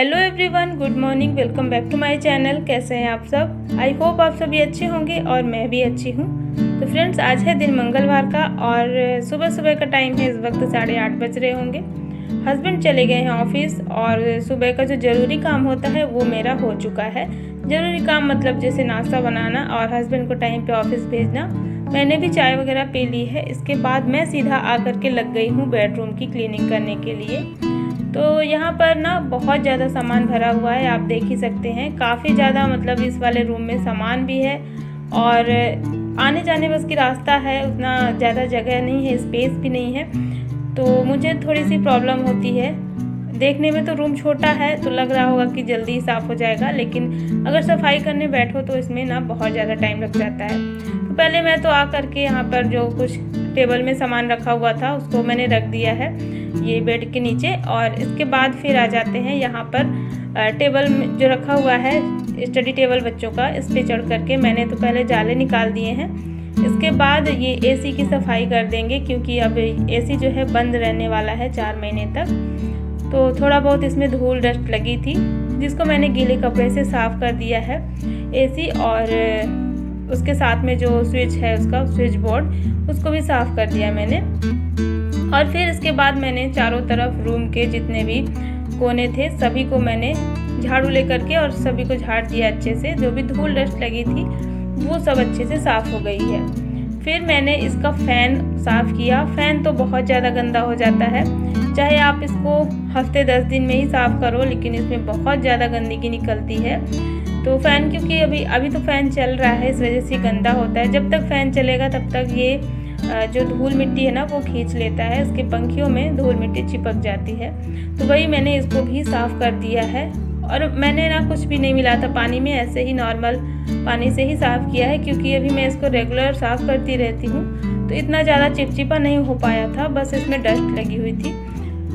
Hello everyone, good morning. Welcome back to my channel. कैसे हैं आप सब? आई होप आप सभी अच्छे होंगे और मैं भी अच्छी हूँ। तो फ्रेंड्स, आज है दिन मंगलवार का और सुबह सुबह का टाइम है। इस वक्त 8:30 बज रहे होंगे। हस्बैंड चले गए हैं ऑफिस और सुबह का जो ज़रूरी काम होता है वो मेरा हो चुका है। ज़रूरी काम मतलब जैसे नाश्ता बनाना और हस्बैंड को टाइम पे ऑफिस भेजना। मैंने भी चाय वगैरह पी ली है। इसके बाद मैं सीधा आकर के लग गई हूँ बेडरूम की क्लीनिंग करने के लिए। तो यहाँ पर ना बहुत ज़्यादा सामान भरा हुआ है, आप देख ही सकते हैं। काफ़ी ज़्यादा मतलब इस वाले रूम में सामान भी है और आने जाने बस की रास्ता है, उतना ज़्यादा जगह नहीं है, स्पेस भी नहीं है। तो मुझे थोड़ी सी प्रॉब्लम होती है। देखने में तो रूम छोटा है तो लग रहा होगा कि जल्दी ही साफ़ हो जाएगा, लेकिन अगर सफाई करने बैठो तो इसमें ना बहुत ज़्यादा टाइम लग जाता है। तो पहले मैं तो आ करके यहाँ पर जो कुछ टेबल में सामान रखा हुआ था उसको मैंने रख दिया है ये बेड के नीचे, और इसके बाद फिर आ जाते हैं यहाँ पर टेबल में जो रखा हुआ है स्टडी टेबल बच्चों का, इस पे चढ़ करके मैंने तो पहले जाले निकाल दिए हैं। इसके बाद ये एसी की सफाई कर देंगे क्योंकि अब एसी जो है बंद रहने वाला है 4 महीने तक। तो थोड़ा बहुत इसमें धूल डस्ट लगी थी जिसको मैंने गीले कपड़े से साफ़ कर दिया है एसी, और उसके साथ में जो स्विच है उसका स्विच बोर्ड उसको भी साफ़ कर दिया मैंने। और फिर इसके बाद मैंने चारों तरफ रूम के जितने भी कोने थे सभी को मैंने झाड़ू लेकर के और सभी को झाड़ दिया अच्छे से। जो भी धूल डस्ट लगी थी वो सब अच्छे से साफ़ हो गई है। फिर मैंने इसका फ़ैन साफ़ किया। फ़ैन तो बहुत ज़्यादा गंदा हो जाता है, चाहे आप इसको हफ्ते 10 दिन में ही साफ़ करो, लेकिन इसमें बहुत ज़्यादा गंदगी निकलती है। तो फ़ैन क्योंकि अभी तो फ़ैन चल रहा है, इस वजह से गंदा होता है। जब तक फ़ैन चलेगा तब तक ये जो धूल मिट्टी है ना वो खींच लेता है, इसके पंखियों में धूल मिट्टी चिपक जाती है। तो वही मैंने इसको भी साफ़ कर दिया है। और मैंने ना कुछ भी नहीं मिला था पानी में, ऐसे ही नॉर्मल पानी से ही साफ़ किया है क्योंकि अभी मैं इसको रेगुलर साफ़ करती रहती हूँ। तो इतना ज़्यादा चिपचिपा नहीं हो पाया था, बस इसमें डस्ट लगी हुई थी।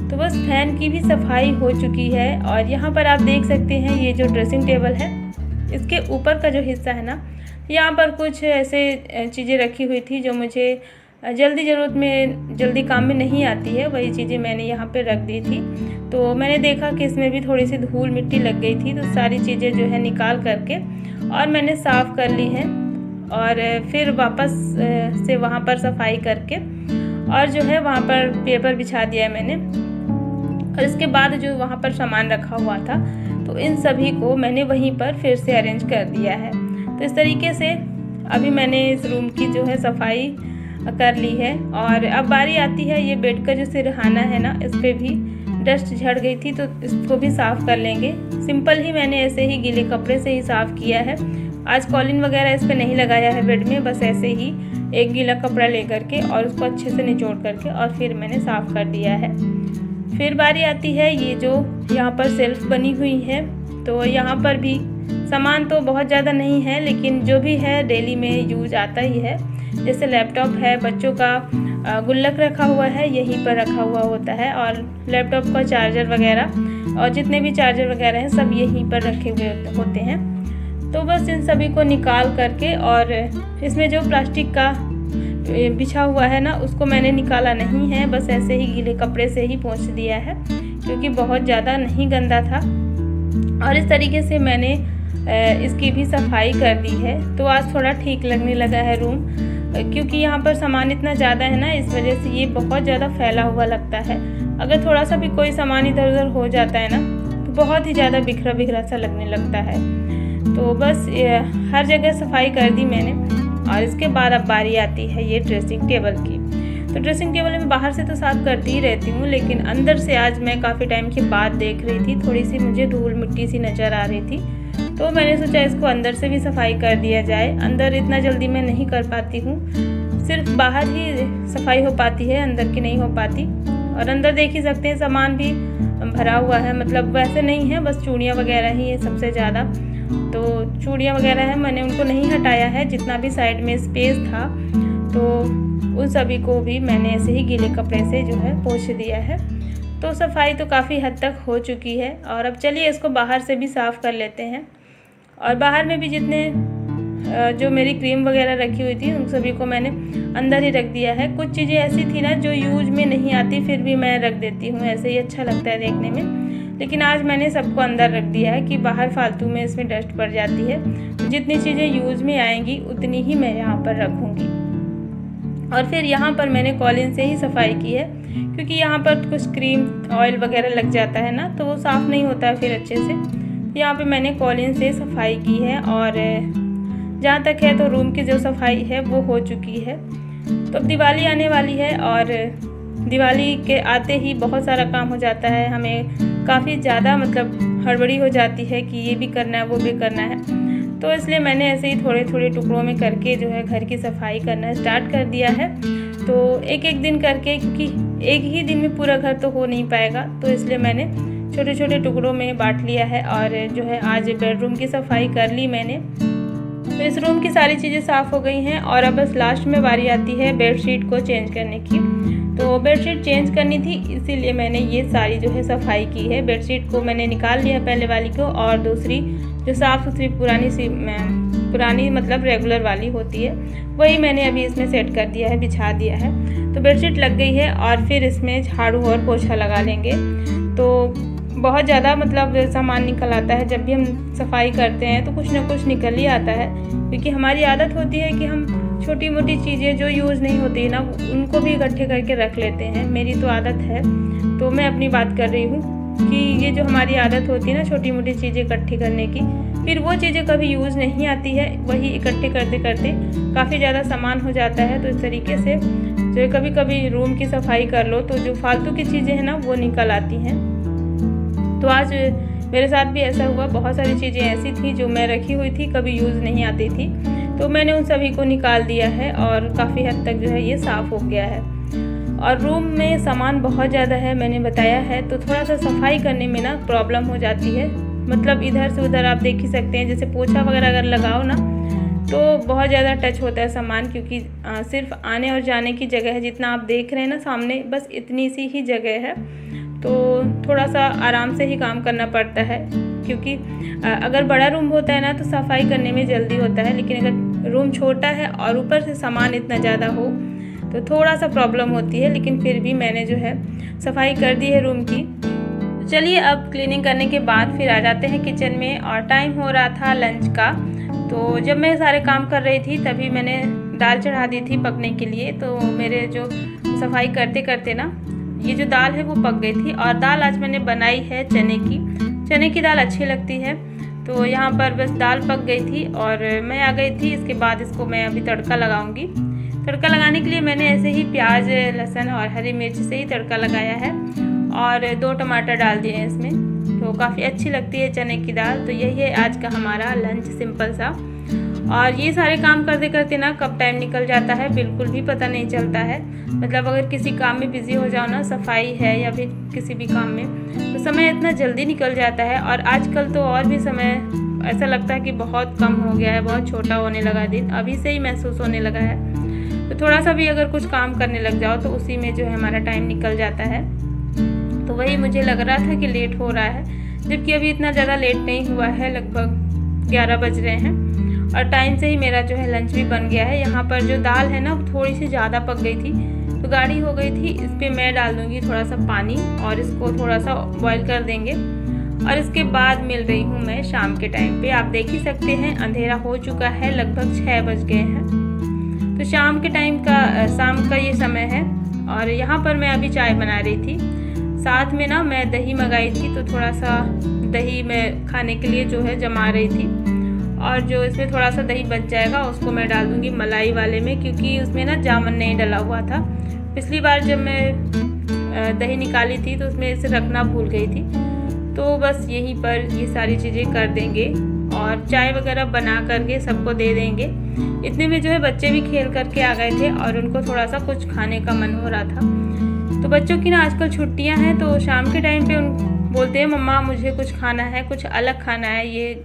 तो बस फैन की भी सफाई हो चुकी है। और यहाँ पर आप देख सकते हैं ये जो ड्रेसिंग टेबल है इसके ऊपर का जो हिस्सा है ना, यहाँ पर कुछ ऐसे चीज़ें रखी हुई थी जो मुझे जल्दी काम में नहीं आती है, वही चीज़ें मैंने यहाँ पे रख दी थी। तो मैंने देखा कि इसमें भी थोड़ी सी धूल मिट्टी लग गई थी, तो सारी चीज़ें जो है निकाल करके और मैंने साफ़ कर ली है। और फिर वापस से वहाँ पर सफाई करके और जो है वहाँ पर पेपर बिछा दिया है मैंने। और इसके बाद जो वहाँ पर सामान रखा हुआ था तो इन सभी को मैंने वहीं पर फिर से अरेंज कर दिया है। तो इस तरीके से अभी मैंने इस रूम की जो है सफाई कर ली है। और अब बारी आती है ये बेड का जो सिरहाना है ना, इस पर भी डस्ट झड़ गई थी तो इसको भी साफ़ कर लेंगे। सिंपल ही मैंने ऐसे ही गीले कपड़े से ही साफ़ किया है। आज कॉलिन वगैरह इस पर नहीं लगाया है बेड में, बस ऐसे ही एक गीला कपड़ा ले करके और उसको अच्छे से निचोड़ करके और फिर मैंने साफ़ कर दिया है। फिर बारी आती है ये जो यहाँ पर सेल्फ बनी हुई है, तो यहाँ पर भी सामान तो बहुत ज़्यादा नहीं है, लेकिन जो भी है डेली में यूज आता ही है। जैसे लैपटॉप है, बच्चों का गुल्लक रखा हुआ है यहीं पर रखा हुआ होता है, और लैपटॉप का चार्जर वगैरह और जितने भी चार्जर वगैरह हैं सब यहीं पर रखे हुए होते हैं। तो बस इन सभी को निकाल करके और इसमें जो प्लास्टिक का बिछा हुआ है ना उसको मैंने निकाला नहीं है, बस ऐसे ही गीले कपड़े से ही पोंछ दिया है क्योंकि बहुत ज़्यादा नहीं गंदा था। और इस तरीके से मैंने इसकी भी सफाई कर दी है। तो आज थोड़ा ठीक लगने लगा है रूम, क्योंकि यहाँ पर सामान इतना ज़्यादा है ना, इस वजह से ये बहुत ज़्यादा फैला हुआ लगता है। अगर थोड़ा सा भी कोई सामान इधर उधर हो जाता है ना तो बहुत ही ज़्यादा बिखरा बिखरा सा लगने लगता है। तो बस हर जगह सफाई कर दी मैंने। और इसके बाद अब बारी आती है ये ड्रेसिंग टेबल की। तो ड्रेसिंग टेबल में बाहर से तो साफ़ करती ही रहती हूँ, लेकिन अंदर से आज मैं काफ़ी टाइम के बाद देख रही थी, थोड़ी सी मुझे धूल मिट्टी सी नज़र आ रही थी। तो मैंने सोचा इसको अंदर से भी सफाई कर दिया जाए। अंदर इतना जल्दी मैं नहीं कर पाती हूँ, सिर्फ बाहर ही सफाई हो पाती है, अंदर की नहीं हो पाती। और अंदर देख ही सकते हैं सामान भी भरा हुआ है, मतलब वैसे नहीं है, बस चूड़ियाँ वगैरह ही है सबसे ज़्यादा। तो चूड़ियाँ वगैरह है, मैंने उनको नहीं हटाया है, जितना भी साइड में स्पेस था तो उन सभी को भी मैंने ऐसे ही गीले कपड़े से जो है पोंछ दिया है। तो सफाई तो काफ़ी हद तक हो चुकी है। और अब चलिए इसको बाहर से भी साफ़ कर लेते हैं। और बाहर में भी जितने जो मेरी क्रीम वगैरह रखी हुई थी उन सभी को मैंने अंदर ही रख दिया है। कुछ चीज़ें ऐसी थी ना जो यूज में नहीं आती, फिर भी मैं रख देती हूँ, ऐसे ही अच्छा लगता है देखने में। लेकिन आज मैंने सबको अंदर रख दिया है कि बाहर फालतू में इसमें डस्ट पड़ जाती है। तो जितनी चीज़ें यूज़ में आएंगी उतनी ही मैं यहाँ पर रखूँगी। और फिर यहाँ पर मैंने कॉलिन से ही सफाई की है, क्योंकि यहाँ पर कुछ क्रीम ऑयल वगैरह लग जाता है ना, तो वो साफ़ नहीं होता है फिर अच्छे से। यहाँ पे मैंने कॉलिन से सफाई की है। और जहाँ तक है तो रूम की जो सफाई है वो हो चुकी है। तो अब दिवाली आने वाली है और दिवाली के आते ही बहुत सारा काम हो जाता है, हमें काफ़ी ज़्यादा मतलब हड़बड़ी हो जाती है कि ये भी करना है वो भी करना है। तो इसलिए मैंने ऐसे ही थोड़े थोड़े टुकड़ों में करके जो है घर की सफाई करना स्टार्ट कर दिया है। तो एक एक दिन करके, क्योंकि एक ही दिन में पूरा घर तो हो नहीं पाएगा, तो इसलिए मैंने छोटे छोटे टुकड़ों में बांट लिया है। और जो है आज बेडरूम की सफाई कर ली मैंने। तो इस रूम की सारी चीज़ें साफ़ हो गई हैं और अब बस लास्ट में बारी आती है बेडशीट को चेंज करने की। तो बेडशीट चेंज करनी थी, इसीलिए मैंने ये सारी जो है सफाई की है। बेडशीट को मैंने निकाल लिया पहले वाली को, और दूसरी जो साफ़ सुथरी पुरानी मतलब रेगुलर वाली होती है वही मैंने अभी इसमें सेट कर दिया है, बिछा दिया है। तो बेडशीट लग गई है और फिर इसमें झाड़ू और पोछा लगा लेंगे। तो बहुत ज़्यादा मतलब सामान निकल आता है, जब भी हम सफाई करते हैं तो कुछ ना कुछ निकल ही आता है, क्योंकि हमारी आदत होती है कि हम छोटी मोटी चीज़ें जो यूज़ नहीं होती है ना उनको भी इकट्ठे करके रख लेते हैं। मेरी तो आदत है, तो मैं अपनी बात कर रही हूँ कि ये जो हमारी आदत होती है ना छोटी मोटी चीज़ें इकट्ठी करने की, फिर वो चीज़ें कभी यूज़ नहीं आती है, वही इकट्ठे करते करते काफ़ी ज़्यादा सामान हो जाता है। तो इस तरीके से जो कभी कभी रूम की सफाई कर लो तो जो फालतू की चीज़ें हैं ना वो निकल आती हैं। तो आज मेरे साथ भी ऐसा हुआ, बहुत सारी चीज़ें ऐसी थी जो मैं रखी हुई थी, कभी यूज़ नहीं आती थी, तो मैंने उन सभी को निकाल दिया है और काफ़ी हद तक जो है ये साफ़ हो गया है। और रूम में सामान बहुत ज़्यादा है, मैंने बताया है, तो थोड़ा सा सफाई करने में ना प्रॉब्लम हो जाती है। मतलब इधर से उधर आप देख ही सकते हैं, जैसे पोछा वगैरह अगर लगाओ ना तो बहुत ज़्यादा टच होता है सामान, क्योंकि सिर्फ आने और जाने की जगह है। जितना आप देख रहे हैं ना सामने, बस इतनी सी ही जगह है, तो थोड़ा सा आराम से ही काम करना पड़ता है। क्योंकि अगर बड़ा रूम होता है ना तो सफाई करने में जल्दी होता है, लेकिन अगर रूम छोटा है और ऊपर से सामान इतना ज़्यादा हो तो थोड़ा सा प्रॉब्लम होती है। लेकिन फिर भी मैंने जो है सफाई कर दी है रूम की। तो चलिए अब क्लीनिंग करने के बाद फिर आ जाते हैं किचन में, और टाइम हो रहा था लंच का। तो जब मैं सारे काम कर रही थी तभी मैंने दाल चढ़ा दी थी पकने के लिए। तो मेरे जो सफाई करते करते ना ये जो दाल है वो पक गई थी। और दाल आज मैंने बनाई है चने की दाल अच्छी लगती है। तो यहाँ पर बस दाल पक गई थी और मैं आ गई थी। इसके बाद इसको मैं अभी तड़का लगाऊंगी। तड़का लगाने के लिए मैंने ऐसे ही प्याज, लहसुन और हरी मिर्च से ही तड़का लगाया है और 2 टमाटर डाल दिए हैं इसमें। तो काफ़ी अच्छी लगती है चने की दाल। तो यही है आज का हमारा लंच, सिंपल सा। और ये सारे काम करते करते ना कब टाइम निकल जाता है बिल्कुल भी पता नहीं चलता है। मतलब अगर किसी काम में बिज़ी हो जाओ ना, सफाई है या फिर किसी भी काम में, तो समय इतना जल्दी निकल जाता है। और आजकल तो और भी समय ऐसा लगता है कि बहुत कम हो गया है, बहुत छोटा होने लगा है दिन, अभी से ही महसूस होने लगा है। तो थोड़ा सा भी अगर कुछ काम करने लग जाओ तो उसी में जो है हमारा टाइम निकल जाता है। तो वही मुझे लग रहा था कि लेट हो रहा है, जबकि अभी इतना ज़्यादा लेट नहीं हुआ है, लगभग 11 बज रहे हैं और टाइम से ही मेरा जो है लंच भी बन गया है। यहाँ पर जो दाल है ना थोड़ी सी ज़्यादा पक गई थी, तो गाढ़ी हो गई थी। इस पर मैं डाल दूँगी थोड़ा सा पानी और इसको थोड़ा सा बॉईल कर देंगे। और इसके बाद मिल रही हूँ मैं शाम के टाइम पे। आप देख ही सकते हैं अंधेरा हो चुका है, लगभग 6 बज गए हैं। तो शाम का ये समय है और यहाँ पर मैं अभी चाय बना रही थी। साथ में ना मैं दही मंगाई थी, तो थोड़ा सा दही मैं खाने के लिए जो है जमा रही थी। और जो इसमें थोड़ा सा दही बच जाएगा उसको मैं डाल दूँगी मलाई वाले में, क्योंकि उसमें ना जामुन नहीं डला हुआ था। पिछली बार जब मैं दही निकाली थी तो उसमें इसे रखना भूल गई थी। तो बस यहीं पर ये सारी चीज़ें कर देंगे और चाय वगैरह बना करके सबको दे देंगे। इतने में जो है बच्चे भी खेल करके आ गए थे और उनको थोड़ा सा कुछ खाने का मन हो रहा था। तो बच्चों की ना आजकल छुट्टियां हैं, तो शाम के टाइम पे उन बोलते हैं मम्मा मुझे कुछ खाना है, कुछ अलग खाना है, ये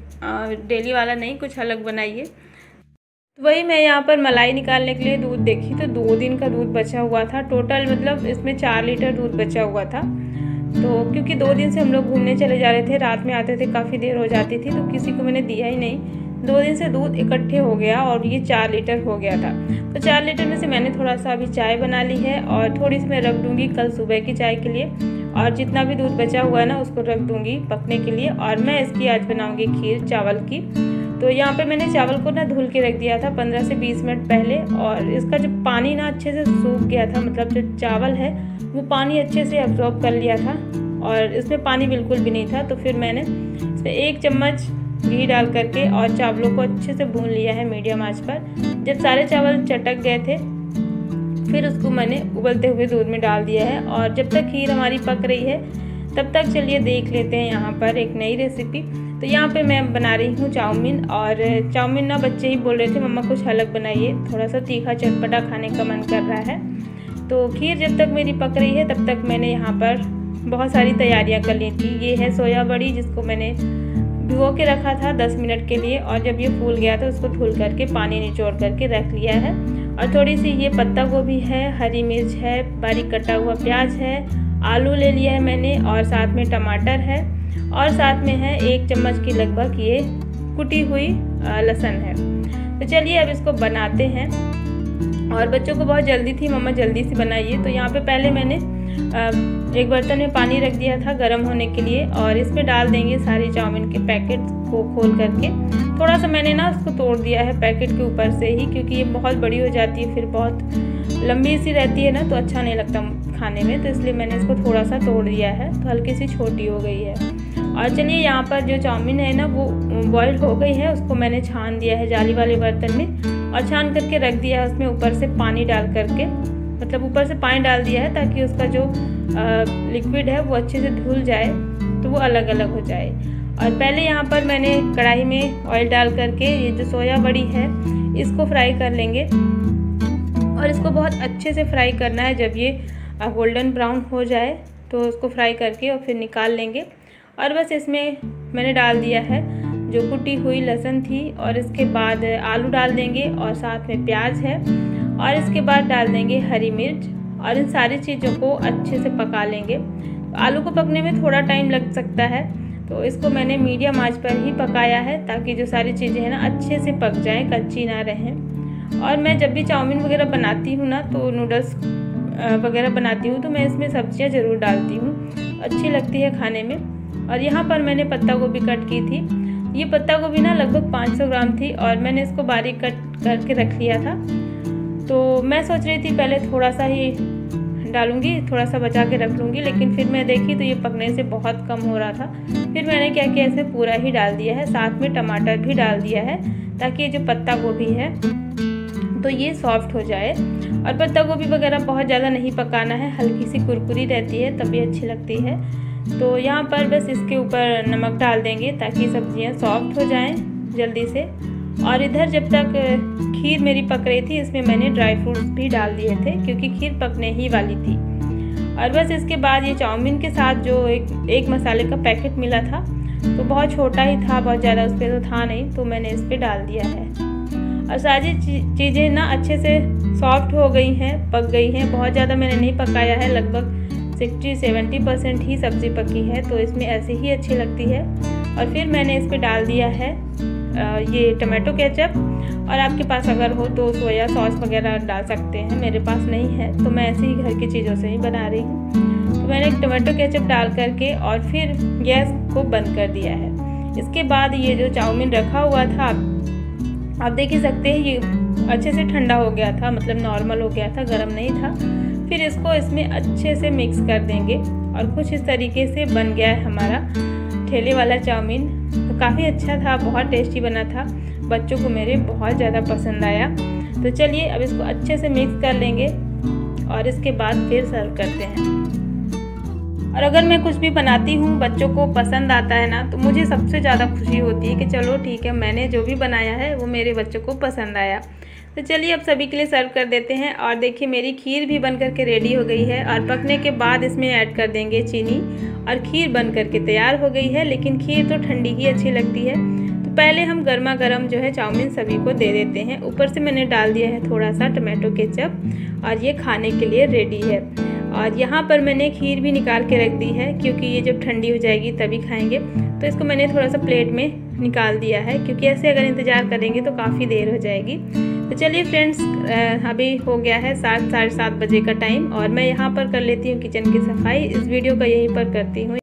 डेली वाला नहीं, कुछ अलग बनाइए। तो वही मैं यहाँ पर मलाई निकालने के लिए दूध देखी, तो 2 दिन का दूध बचा हुआ था टोटल, मतलब इसमें 4 लीटर दूध बचा हुआ था। तो क्योंकि 2 दिन से हम लोग घूमने चले जा रहे थे, रात में आते थे, काफ़ी देर हो जाती थी, तो किसी को मैंने दिया ही नहीं। 2 दिन से दूध इकट्ठे हो गया और ये 4 लीटर हो गया था। तो 4 लीटर में से मैंने थोड़ा सा अभी चाय बना ली है और थोड़ी सी मैं रख दूँगी कल सुबह की चाय के लिए, और जितना भी दूध बचा हुआ है ना उसको रख दूँगी पकने के लिए। और मैं इसकी आज बनाऊँगी खीर चावल की। तो यहाँ पे मैंने चावल को ना धुल के रख दिया था 15 से 20 मिनट पहले, और इसका जो पानी ना अच्छे से सूख गया था, मतलब जो चावल है वो पानी अच्छे से अब्जॉर्ब कर लिया था और इसमें पानी बिल्कुल भी नहीं था। तो फिर मैंने इसमें 1 चम्मच घी डाल करके और चावलों को अच्छे से भून लिया है मीडियम आंच पर। जब सारे चावल चटक गए थे फिर उसको मैंने उबलते हुए दूध में डाल दिया है। और जब तक खीर हमारी पक रही है तब तक चलिए देख लेते हैं यहाँ पर एक नई रेसिपी। तो यहाँ पे मैं बना रही हूँ चाउमीन, और चाउमीन ना बच्चे ही बोल रहे थे मम्मा कुछ अलग बनाइए, थोड़ा सा तीखा चटपटा खाने का मन कर रहा है। तो खीर जब तक मेरी पक रही है तब तक मैंने यहाँ पर बहुत सारी तैयारियाँ कर ली थी। ये है सोया बड़ी, जिसको मैंने भिगो के रखा था 10 मिनट के लिए, और जब ये फूल गया तो उसको धुल करके पानी निचोड़ करके रख लिया है। और थोड़ी सी ये पत्ता गोभी है, हरी मिर्च है, बारीक कटा हुआ प्याज है, आलू ले लिया है मैंने, और साथ में टमाटर है, और साथ में है 1 चम्मच की लगभग ये कुटी हुई लहसुन है। तो चलिए अब इसको बनाते हैं। और बच्चों को बहुत जल्दी थी, मम्मा जल्दी से बनाइए। तो यहाँ पे पहले मैंने एक बर्तन में पानी रख दिया था गर्म होने के लिए, और इसमें डाल देंगे सारी चाउमीन के पैकेट को खोल करके। थोड़ा सा मैंने ना उसको तोड़ दिया है पैकेट के ऊपर से ही, क्योंकि ये बहुत बड़ी हो जाती है, फिर बहुत लंबी सी रहती है ना, तो अच्छा नहीं लगता खाने में, तो इसलिए मैंने इसको थोड़ा सा तोड़ दिया है, तो हल्की सी छोटी हो गई है। और चलिए यहाँ पर जो चाउमीन है ना वो बॉईल हो गई है, उसको मैंने छान दिया है जाली वाले बर्तन में, और छान करके रख दिया है उसमें ऊपर से पानी डाल करके, मतलब ऊपर से पानी डाल दिया है ताकि उसका जो लिक्विड है वो अच्छे से धुल जाए, तो वो अलग अलग हो जाए। और पहले यहाँ पर मैंने कढ़ाई में ऑयल डाल करके ये जो सोया बड़ी है इसको फ्राई कर लेंगे, और इसको बहुत अच्छे से फ्राई करना है। जब ये गोल्डन ब्राउन हो जाए तो उसको फ्राई करके और फिर निकाल लेंगे। और बस इसमें मैंने डाल दिया है जो कुटी हुई लहसुन थी, और इसके बाद आलू डाल देंगे, और साथ में प्याज है, और इसके बाद डाल देंगे हरी मिर्च, और इन सारी चीज़ों को अच्छे से पका लेंगे। आलू को पकने में थोड़ा टाइम लग सकता है, तो इसको मैंने मीडियम आंच पर ही पकाया है ताकि जो सारी चीज़ें हैं ना अच्छे से पक जाएं, कच्ची ना रहें। और मैं जब भी चाउमीन वगैरह बनाती हूँ ना, तो नूडल्स वगैरह बनाती हूँ, तो मैं इसमें सब्जियाँ ज़रूर डालती हूँ, अच्छी लगती है खाने में। और यहाँ पर मैंने पत्ता गोभी कट की थी, ये पत्ता गोभी ना लगभग 500 ग्राम थी, और मैंने इसको बारीक कट करके रख लिया था। तो मैं सोच रही थी पहले थोड़ा सा ही डालूंगी, थोड़ा सा बचा के रख लूँगी, लेकिन फिर मैं देखी तो ये पकने से बहुत कम हो रहा था। फिर मैंने क्या किया, इसे पूरा ही डाल दिया है, साथ में टमाटर भी डाल दिया है ताकि ये जो पत्ता गोभी है तो ये सॉफ्ट हो जाए। और पत्ता गोभी वगैरह बहुत ज़्यादा नहीं पकाना है, हल्की सी कुरकुरी रहती है तभी अच्छी लगती है। तो यहाँ पर बस इसके ऊपर नमक डाल देंगे ताकि सब्जियाँ सॉफ्ट हो जाएं जल्दी से। और इधर जब तक खीर मेरी पक रही थी, इसमें मैंने ड्राई फ्रूट्स भी डाल दिए थे क्योंकि खीर पकने ही वाली थी। और बस इसके बाद ये चाउमीन के साथ जो एक मसाले का पैकेट मिला था, तो बहुत छोटा ही था, बहुत ज़्यादा उस पर तो था नहीं, तो मैंने इस पर डाल दिया है। और सारी चीज़ें ना अच्छे से सॉफ्ट हो गई हैं, पक गई हैं, बहुत ज़्यादा मैंने नहीं पकाया है, लगभग 60-70% ही सब्ज़ी पकी है, तो इसमें ऐसे ही अच्छी लगती है। और फिर मैंने इस पर डाल दिया है ये टमाटो केचप, और आपके पास अगर हो तो सोया सॉस वगैरह डाल सकते हैं, मेरे पास नहीं है तो मैं ऐसे ही घर की चीज़ों से ही बना रही हूँ। तो मैंने टमाटो केचप डाल करके और फिर गैस को बंद कर दिया है। इसके बाद ये जो चाउमीन रखा हुआ था, आप देख ही सकते हैं ये अच्छे से ठंडा हो गया था, मतलब नॉर्मल हो गया था, गर्म नहीं था। फिर इसको इसमें अच्छे से मिक्स कर देंगे और कुछ इस तरीके से बन गया है हमारा ठेले वाला चाउमीन। तो काफ़ी अच्छा था, बहुत टेस्टी बना था, बच्चों को मेरे बहुत ज़्यादा पसंद आया। तो चलिए अब इसको अच्छे से मिक्स कर लेंगे और इसके बाद फिर सर्व करते हैं। और अगर मैं कुछ भी बनाती हूँ बच्चों को पसंद आता है ना, तो मुझे सबसे ज़्यादा खुशी होती है कि चलो ठीक है, मैंने जो भी बनाया है वो मेरे बच्चों को पसंद आया। तो चलिए अब सभी के लिए सर्व कर देते हैं। और देखिए मेरी खीर भी बन करके रेडी हो गई है, और पकने के बाद इसमें ऐड कर देंगे चीनी, और खीर बन करके तैयार हो गई है। लेकिन खीर तो ठंडी ही अच्छी लगती है, तो तो पहले हम गर्मा गर्म जो है चाउमीन सभी को दे देते हैं। ऊपर से मैंने डाल दिया है थोड़ा सा टमाटो केचप और ये खाने के लिए रेडी है। और यहाँ पर मैंने खीर भी निकाल के रख दी है, क्योंकि ये जब ठंडी हो जाएगी तभी खाएंगे। तो इसको मैंने थोड़ा सा प्लेट में निकाल दिया है, क्योंकि ऐसे अगर इंतज़ार करेंगे तो काफ़ी देर हो जाएगी। तो चलिए फ्रेंड्स, अभी हो गया है 7 साढ़े 7 बजे का टाइम और मैं यहाँ पर कर लेती हूँ किचन की सफाई। इस वीडियो का यहीं पर करती हूँ।